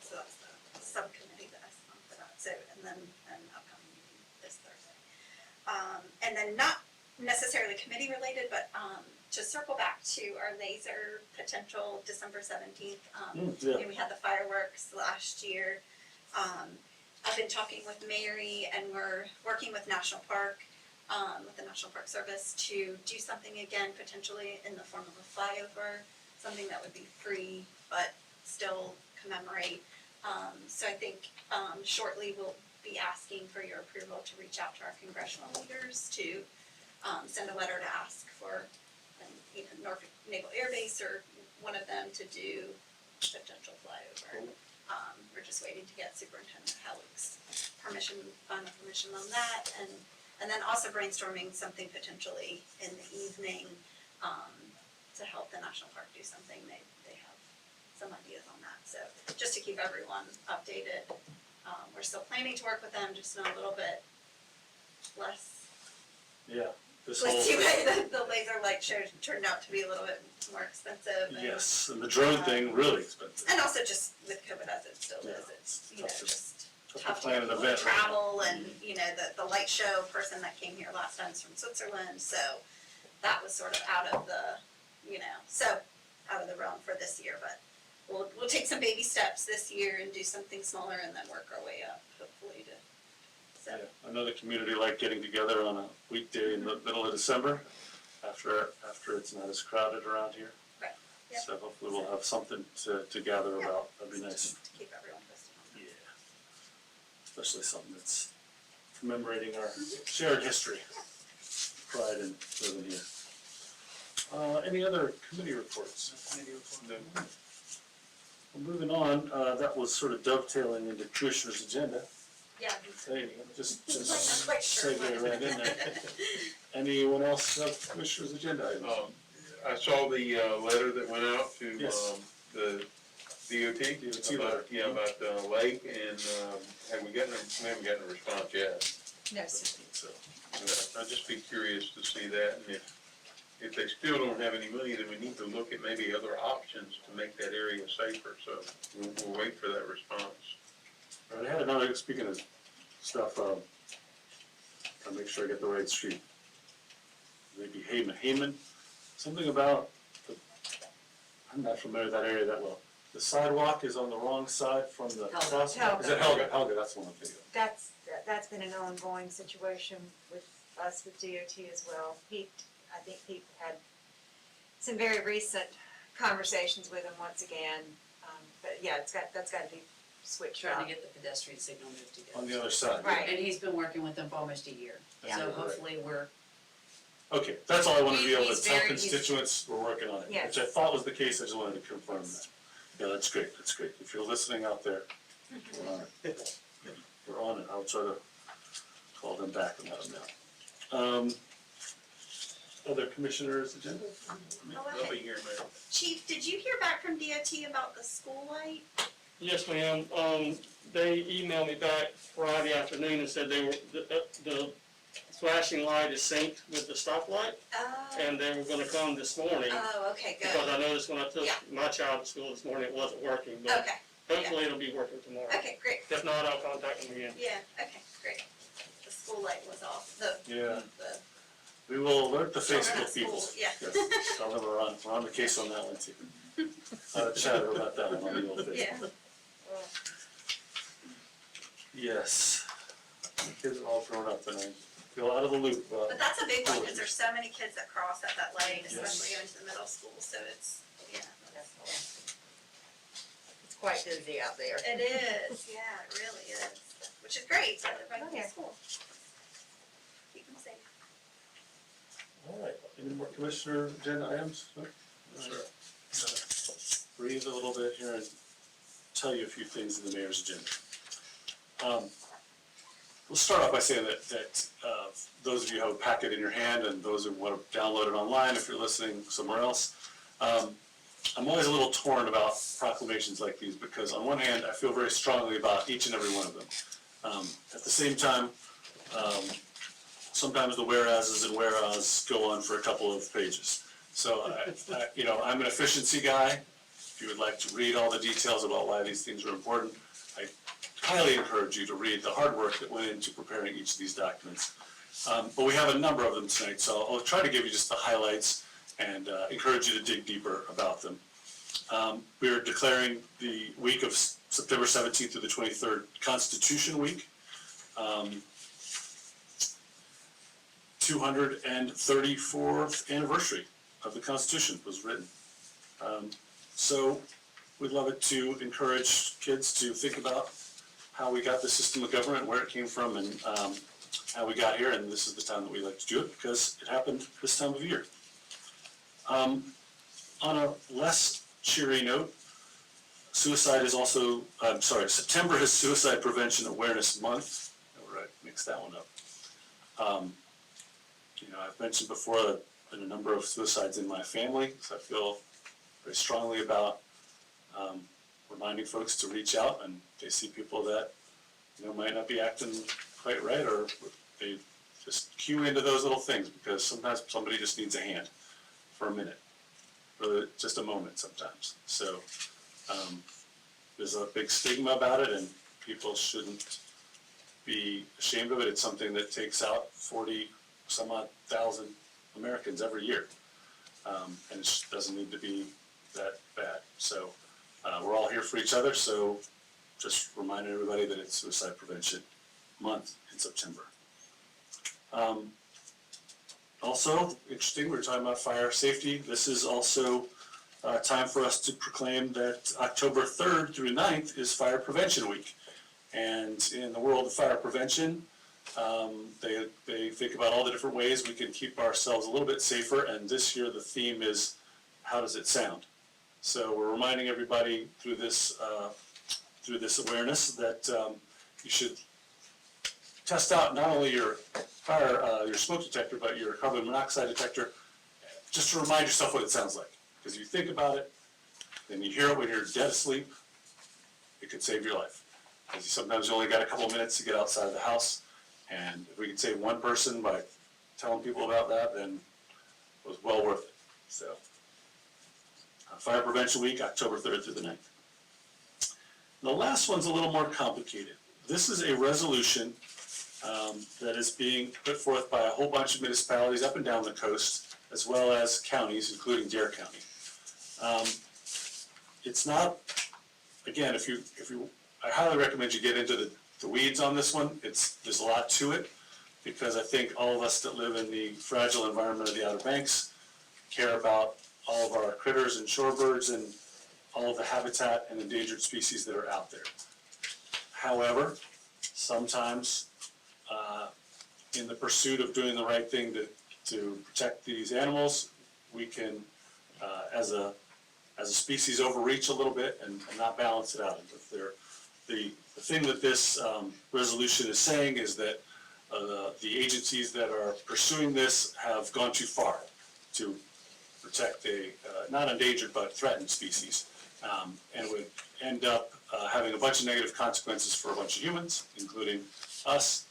[SPEAKER 8] So that's the subcommittee that I sit on for that, so, and then an upcoming meeting this Thursday. And then not necessarily committee related, but, to circle back to our laser potential December 17th,
[SPEAKER 1] Yeah.
[SPEAKER 8] and we had the fireworks last year. I've been talking with Mary and we're working with National Park, with the National Park Service to do something again, potentially in the form of a flyover, something that would be free, but still commemorate. So I think, shortly we'll be asking for your approval to reach out to our congressional leaders to, send a letter to ask for, Norfolk Naval Air Base or one of them to do potential flyover. We're just waiting to get Superintendent Hellick's final permission on that, and then also brainstorming something potentially in the evening, to help the National Park do something. They have some ideas on that, so just to keep everyone updated. We're still planning to work with them, just in a little bit less.
[SPEAKER 1] Yeah, this whole,
[SPEAKER 8] Let's see, the laser light show turned out to be a little bit more expensive.
[SPEAKER 1] yes, and the drone thing, really expensive.
[SPEAKER 8] And also just with COVID as it still is, it's,
[SPEAKER 1] tough to-
[SPEAKER 8] just
[SPEAKER 1] Tough
[SPEAKER 8] tough
[SPEAKER 1] to
[SPEAKER 8] to
[SPEAKER 1] plan an
[SPEAKER 8] get
[SPEAKER 1] event.
[SPEAKER 8] travel and, the light show person that came here last time is from Switzerland, so that was sort of out of the, out of the realm for this year, but we'll take some baby steps this year and do something smaller and then work our way up, hopefully to, so.
[SPEAKER 1] Yeah, I know the community liked getting together on a weekday in the middle of December, after it's not as crowded around here.
[SPEAKER 8] Right, yeah.
[SPEAKER 1] So hopefully we'll have something to gather
[SPEAKER 8] Yeah.
[SPEAKER 1] about, that'd be nice.
[SPEAKER 8] To keep everyone posted on that.
[SPEAKER 1] Yeah. Especially something that's commemorating our shared history, pride in living here. Any other committee reports? No. Well, moving on, that was sort of dovetailing into Commissioner's agenda.
[SPEAKER 8] Yeah.
[SPEAKER 1] Hey, just
[SPEAKER 8] I'm not quite sure.
[SPEAKER 1] segue right in there. Anyone else have Commissioner's agenda items?
[SPEAKER 2] I saw the, letter that went out to,
[SPEAKER 1] Yes.
[SPEAKER 2] the DOT.
[SPEAKER 1] DOT
[SPEAKER 2] about-
[SPEAKER 1] letter.
[SPEAKER 2] Yeah, about the lake, and, we haven't gotten a response yet.
[SPEAKER 5] No, sir.
[SPEAKER 1] So,
[SPEAKER 2] I'd just be curious to see that, and if they still don't have any money, then we need to look at maybe other options to make that area safer, so we'll wait for that response.
[SPEAKER 1] I had another, speaking of stuff, I'll make sure I get the right street. Maybe Hayman, something about, I'm not familiar with that area that well. The sidewalk is on the wrong side from the
[SPEAKER 10] Helga.
[SPEAKER 1] crosswalk.
[SPEAKER 5] Helga.
[SPEAKER 1] Is it Helga? Helga, that's the one I'm thinking of.
[SPEAKER 5] That's been an ongoing situation with us with DOT as well. I think Pete had some very recent conversations with him once again. But yeah, that's gotta be switched
[SPEAKER 10] Trying
[SPEAKER 5] out.
[SPEAKER 10] to get the pedestrian signal moved together.
[SPEAKER 1] On the other side.
[SPEAKER 5] Right.
[SPEAKER 10] And he's been working with them for almost a year,
[SPEAKER 5] Yeah.
[SPEAKER 10] so
[SPEAKER 1] Right.
[SPEAKER 10] hopefully we're,
[SPEAKER 1] Okay, that's all I wanted to be able to
[SPEAKER 10] He's
[SPEAKER 1] tell
[SPEAKER 10] very-
[SPEAKER 1] constituents we're working on it,
[SPEAKER 5] Yes.
[SPEAKER 1] which I thought was the case, I just wanted to confirm that. Yeah, that's great. If you're listening out there, we're on it. We're on it, I'll try to call them back and let them know. Other commissioners' agenda?
[SPEAKER 8] Oh,
[SPEAKER 2] They'll
[SPEAKER 8] okay.
[SPEAKER 2] be here, Mayor.
[SPEAKER 8] Chief, did you hear back from DOT about the school light?
[SPEAKER 12] Yes, ma'am. They emailed me back Friday afternoon and said the flashing light is synced with the stoplight, and they were gonna come this morning.
[SPEAKER 8] Oh, okay,
[SPEAKER 12] Because
[SPEAKER 8] good.
[SPEAKER 12] I noticed when I took
[SPEAKER 8] Yeah.
[SPEAKER 12] my child to school this morning, it wasn't working, but
[SPEAKER 8] Okay,
[SPEAKER 12] hopefully it'll be working tomorrow.
[SPEAKER 8] okay, great.
[SPEAKER 12] If not, I'll contact them again.
[SPEAKER 8] Yeah, okay, great. The school light was off, the
[SPEAKER 1] We will alert the
[SPEAKER 8] children
[SPEAKER 1] Facebook
[SPEAKER 8] at school,
[SPEAKER 1] people.
[SPEAKER 8] yeah.
[SPEAKER 1] Yes, tell them we're on the case on that one too. Chat about that one on the old Facebook.
[SPEAKER 8] Yeah.
[SPEAKER 1] Yes. The kids are all grown up and I feel out of the loop.
[SPEAKER 8] But that's a big one, because there's so many kids that cross at that light, especially
[SPEAKER 1] Yes.
[SPEAKER 8] going to the middle school, so it's, yeah.
[SPEAKER 5] It's quite busy out there.
[SPEAKER 8] It is, yeah, it really is, which is great, so they're right
[SPEAKER 5] Oh, yeah.
[SPEAKER 8] to school. Keep them safe.
[SPEAKER 1] All right, any more commissioner agenda items? No? Breathe a little bit here and tell you a few things in the mayor's agenda. We'll start off by saying that those of you who have a packet in your hand and those who want to download it online if you're listening somewhere else, I'm always a little torn about proclamations like these because on one hand, I feel very strongly about each and every one of them. At the same time, sometimes the whereases and whereas go on for a couple of pages. So, I'm an efficiency guy. If you would like to read all the details about why these things are important, I highly encourage you to read the hard work that went into preparing each of these documents. But we have a number of them tonight, so I'll try to give you just the highlights and encourage you to dig deeper about them. We are declaring the week of September 17th through the 23rd Constitution Week. 234th anniversary of the Constitution was written. So we'd love it to encourage kids to think about how we got the system of government, where it came from, and how we got here, and this is the time that we like to do it because it happened this time of year. On a less cheery note, September is Suicide Prevention Awareness Month. All right, mix that one up. I've mentioned before that there have been a number of suicides in my family, so I feel very strongly about reminding folks to reach out, and they see people that might not be acting quite right, or they just cue into those little things, because sometimes somebody just needs a hand for a minute, for just a moment sometimes. So there's a big stigma about it, and people shouldn't be ashamed of it. It's something that takes out 40 some odd thousand Americans every year, and it doesn't need to be that bad. So we're all here for each other, so just reminding everybody that it's Suicide Prevention Month in September. Also, interesting, we're talking about fire safety. This is also time for us to proclaim that October 3rd through 9th is Fire Prevention Week. And in the world of fire prevention, they think about all the different ways we can keep ourselves a little bit safer, and this year the theme is, how does it sound? So we're reminding everybody through this awareness that you should test out not only your your smoke detector, but your carbon monoxide detector, just to remind yourself what it sounds like. Because you think about it, then you hear it when you're dead asleep, it could save your life. Because sometimes you only got a couple minutes to get outside of the house, and if we could save one person by telling people about that, then it was well worth it. So, Fire Prevention Week, October 3rd through the 9th. The last one's a little more complicated. This is a resolution that is being put forth by a whole bunch of municipalities up and down the coast, as well as counties, including Dare County. It's not, again, I highly recommend you get into the weeds on this one. There's a lot to it, because I think all of us that live in the fragile environment of the Outer Banks care about all of our critters and shorebirds and all of the habitat and endangered species that are out there. However, sometimes in the pursuit of doing the right thing to protect these animals, we can, as a species, overreach a little bit and not balance it out. The thing that this resolution is saying is that the agencies that are pursuing this have gone too far to protect a not endangered but threatened species, and would end up having a bunch of negative consequences for a bunch of humans, including us,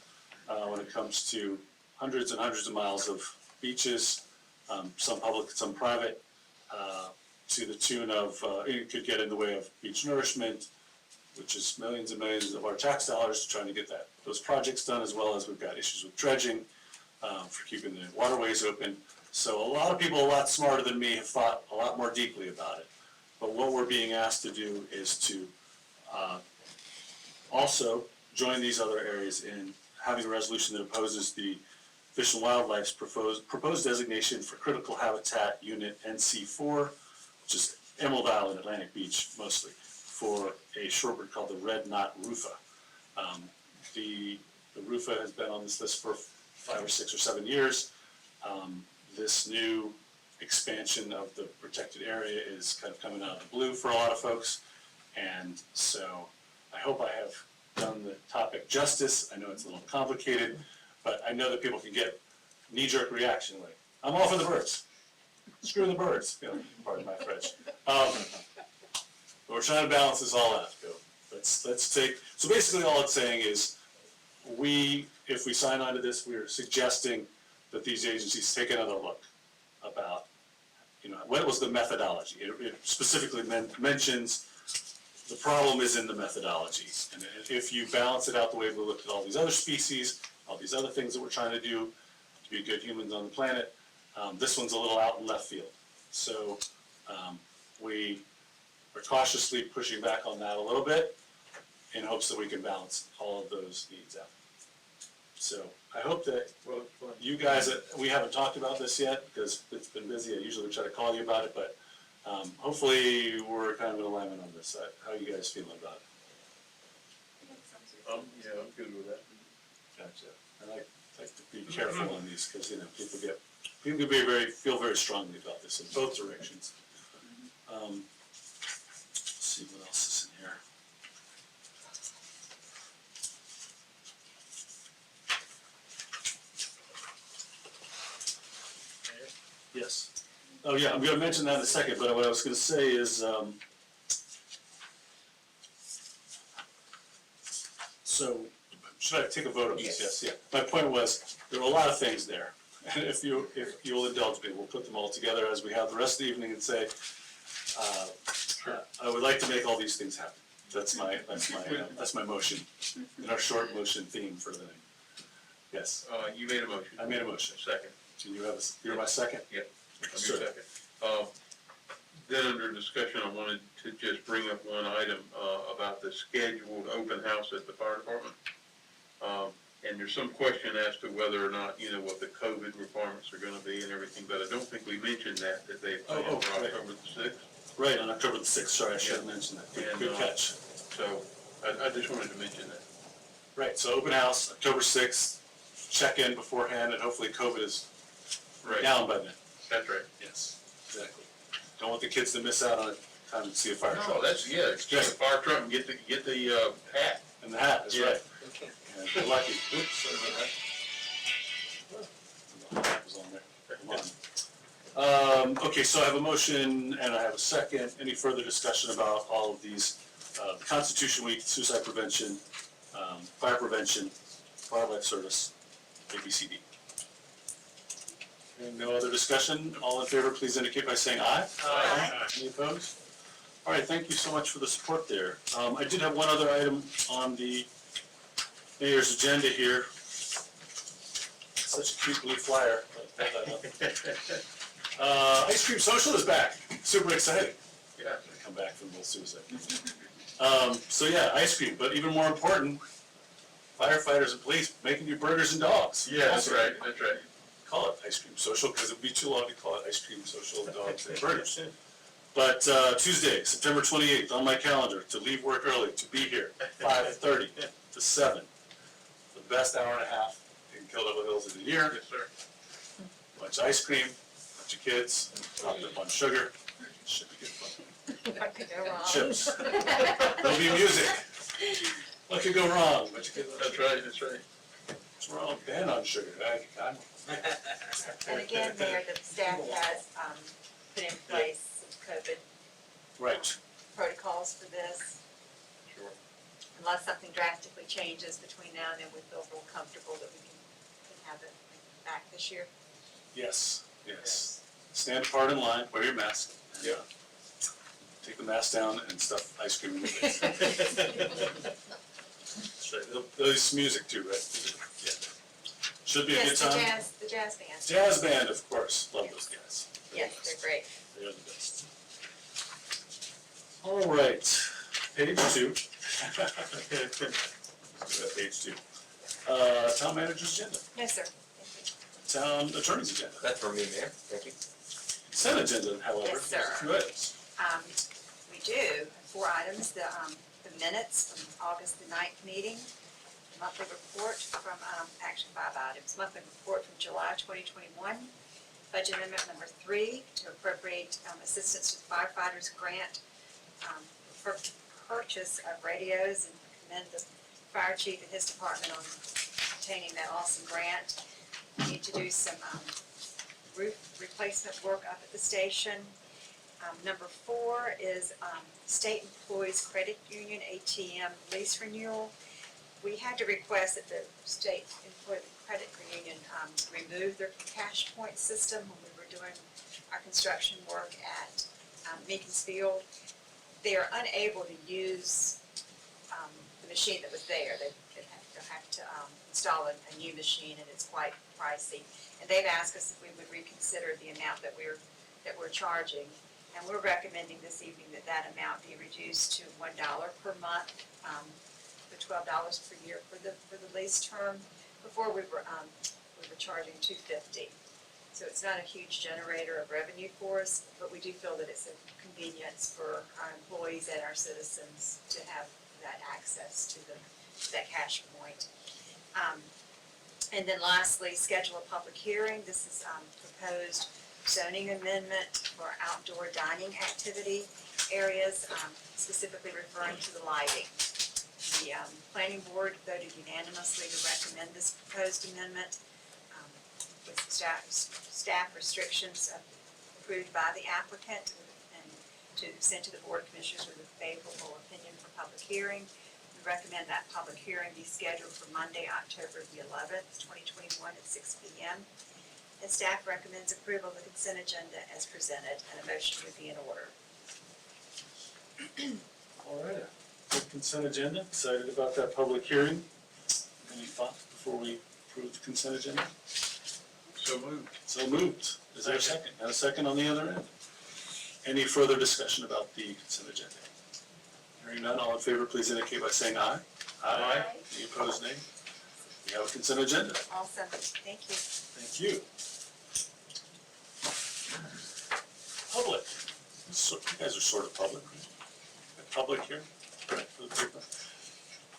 [SPEAKER 1] when it comes to hundreds and hundreds of miles of beaches, some public, some private, to the tune of, it could get in the way of beach nourishment, which is millions and millions of our tax dollars trying to get those projects done, as well as we've got issues with dredging for keeping the waterways open. So a lot of people a lot smarter than me have thought a lot more deeply about it. But what we're being asked to do is to also join these other areas in having a resolution that opposes the Fish and Wildlife's proposed designation for critical habitat unit NC4, which is Emerald Isle, Atlantic Beach mostly, for a shorebird called the red knot rufa. The rufa has been on this list for 5 or 6 or 7 years. This new expansion of the protected area is kind of coming out of the blue for a lot of folks, and so I hope I have done the topic justice. I know it's a little complicated, but I know that people can get knee-jerk reaction, like, I'm all for the birds. Screw the birds, pardon my French. But we're trying to balance this all out. Let's take, so basically all it's saying is, if we sign on to this, we're suggesting that these agencies take another look about, what was the methodology? It specifically mentions the problem is in the methodology. And if you balance it out the way we looked at all these other species, all these other things that we're trying to do to be good humans on the planet, this one's a little out in left field. So we are cautiously pushing back on that a little bit in hopes that we can balance all of those needs out. So I hope that you guys, we haven't talked about this yet because it's been busy. I usually try to call you about it, but Hopefully, we're kind of in alignment on this. How are you guys feeling about it?
[SPEAKER 2] Yeah, I'm good with that.
[SPEAKER 1] Gotcha. I like to be careful on these, because, people can feel very strongly about this in both directions. Let's see what else is in here. Yes. Oh, yeah, I'm gonna mention that in a second, but what I was gonna say is, so, should I take a vote on this? Yes, yeah. My point was, there were a lot of things there. And if you'll indulge me, we'll put them all together as we have the rest of the evening and say, I would like to make all these things happen. That's my motion, in our short motion theme for the night. Yes,
[SPEAKER 2] You made a motion.
[SPEAKER 1] I made a motion.
[SPEAKER 2] Second.
[SPEAKER 1] Do you're my second?
[SPEAKER 2] Yep.
[SPEAKER 1] Sure.
[SPEAKER 2] Second. Then under discussion, I wanted to just bring up one item, about the scheduled open house at the fire department. And there's some question as to whether or not, what the COVID requirements are gonna be and everything, but I don't think we mentioned that they planned for
[SPEAKER 1] right.
[SPEAKER 2] October the 6th.
[SPEAKER 1] Right, on October the 6th, sorry, I should have mentioned that.
[SPEAKER 2] And,
[SPEAKER 1] Good catch.
[SPEAKER 2] So, I just wanted to mention that.
[SPEAKER 1] Right, so open house, October 6th, check in beforehand, and hopefully COVID is
[SPEAKER 2] Right.
[SPEAKER 1] down by then.
[SPEAKER 2] That's right.
[SPEAKER 1] Yes, exactly. Don't want the kids to miss out on a time to see a fire
[SPEAKER 2] No,
[SPEAKER 1] truck.
[SPEAKER 2] it's just a fire truck and get the hat.
[SPEAKER 1] And the hat is
[SPEAKER 2] Yeah.
[SPEAKER 1] right. And we're lucky. The hat was on there. Come on. Okay, so I have a motion and I have a second. Any further discussion about all of these? The Constitution Week, suicide prevention, fire prevention, wildlife service, ABCD. And no other discussion? All in favor, please indicate by saying aye.
[SPEAKER 5] Aye.
[SPEAKER 1] Any opposed? All right, thank you so much for the support there. I did have one other item on the mayor's agenda here. Such a cute blue flyer. Ice Cream Social is back. Super exciting.
[SPEAKER 2] Yeah.
[SPEAKER 1] I come back from the suicide. So yeah, ice cream, but even more important, firefighters and police making you burgers and dogs.
[SPEAKER 2] Yeah, that's
[SPEAKER 1] Also,
[SPEAKER 2] right, that's right.
[SPEAKER 1] Call it Ice Cream Social, because it'd be too long to call it Ice Cream Social Dogs and Burgers. But Tuesday, September 28th, on my calendar, to leave work early, to be here, 5:30 to 7. The best hour and a half in Kill Devil Hills of the year.
[SPEAKER 2] Yes, sir.
[SPEAKER 1] Bunch of ice cream, bunch of kids, topped up on sugar. Should be good fun.
[SPEAKER 5] What could go wrong?
[SPEAKER 1] Chips. There'll be music. What could go wrong? Bunch of kids.
[SPEAKER 2] That's right, that's right.
[SPEAKER 1] What's wrong? Ban on sugar. I'm
[SPEAKER 5] And again, Mayor, the staff has put in place some COVID
[SPEAKER 1] right.
[SPEAKER 5] protocols for this.
[SPEAKER 2] Sure.
[SPEAKER 5] Unless something drastically changes between now and then, we feel real comfortable that we can have it back this year.
[SPEAKER 1] Yes, yes. Stand apart in line, wear your mask. and,
[SPEAKER 2] Yeah.
[SPEAKER 1] Take the mask down and stuff ice cream in your face. That's right. They'll use some music too, right? Yeah. Should be a good
[SPEAKER 5] Yes,
[SPEAKER 1] time.
[SPEAKER 5] the jazz band.
[SPEAKER 1] Jazz band, of course. Love those guys.
[SPEAKER 5] Yes, they're great.
[SPEAKER 1] They're the best. All right, page 2. Page 2. Town manager's agenda.
[SPEAKER 5] No, sir.
[SPEAKER 1] Town attorney's agenda.
[SPEAKER 3] That's for me, Mayor. Thank you.
[SPEAKER 1] Consent agenda, however,
[SPEAKER 5] Yes, sir.
[SPEAKER 1] there's 2 items.
[SPEAKER 5] We do, 4 items, the minutes from August the 9th meeting, monthly report from, actually 5 items, monthly report from July 2021, budget amendment number 3 to appropriate assistance to the firefighters grant for purchase of radios, and commend the fire chief and his department on obtaining that awesome grant. We need to do some roof replacement work up at the station. Number 4 is State Employees Credit Union ATM lease renewal. We had to request that the State Employee Credit Union remove their cash point system when we were doing our construction work at Meekins Field. They are unable to use the machine that was there. They have to install a new machine, and it's quite pricey. And they've asked us if we would reconsider the amount that we're charging. And we're recommending this evening that that amount be reduced to $1 per month, for $12 per year for the lease term. Before we were charging $2.50. So it's not a huge generator of revenue for us, but we do feel that it's a convenience for our employees and our citizens to have that access to that cash point. And then lastly, schedule a public hearing. This is proposed zoning amendment for outdoor dining activity areas, specifically referring to the lighting. The planning board voted unanimously to recommend this proposed amendment with staff restrictions approved by the applicant and to send to the Board of Commissioners with a favorable opinion for public hearing. We recommend that public hearing be scheduled for Monday, October the 11th, 2021 at 6 p.m. And staff recommends approval of the consent agenda as presented, and a motion would be in order.
[SPEAKER 1] All right, good consent agenda, excited about that public hearing. Any thoughts before we approve the consent agenda?
[SPEAKER 2] So moved.
[SPEAKER 1] So moved. Is there a second? And a second on the other end? Any further discussion about the consent agenda? Hearing none, all in favor, please indicate by saying aye.
[SPEAKER 2] Aye.
[SPEAKER 1] Any opposed, nay? We have a consent agenda.
[SPEAKER 5] Awesome, thank you.
[SPEAKER 1] Thank you. Public. So, you guys are sort of public. Public here.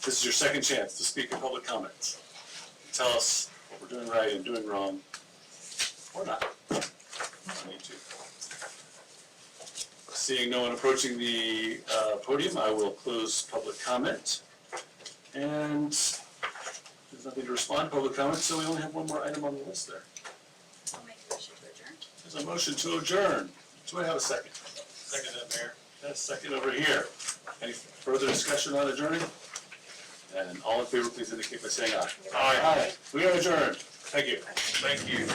[SPEAKER 1] This is your second chance to speak in public comments. Tell us what we're doing right and doing wrong, or not. I need to. Seeing no one approaching the podium, I will close public comment. And there's nothing to respond to public comment, so we only have one more item on the list there.
[SPEAKER 8] I'll make a motion to adjourn.
[SPEAKER 1] There's a motion to adjourn. Do I have a second?
[SPEAKER 11] Second that, Mayor.
[SPEAKER 1] That's second over here. Any further discussion on adjourning? And all in favor, please indicate by saying aye.
[SPEAKER 5] Aye.
[SPEAKER 1] We are adjourned. Thank you.
[SPEAKER 2] Thank you.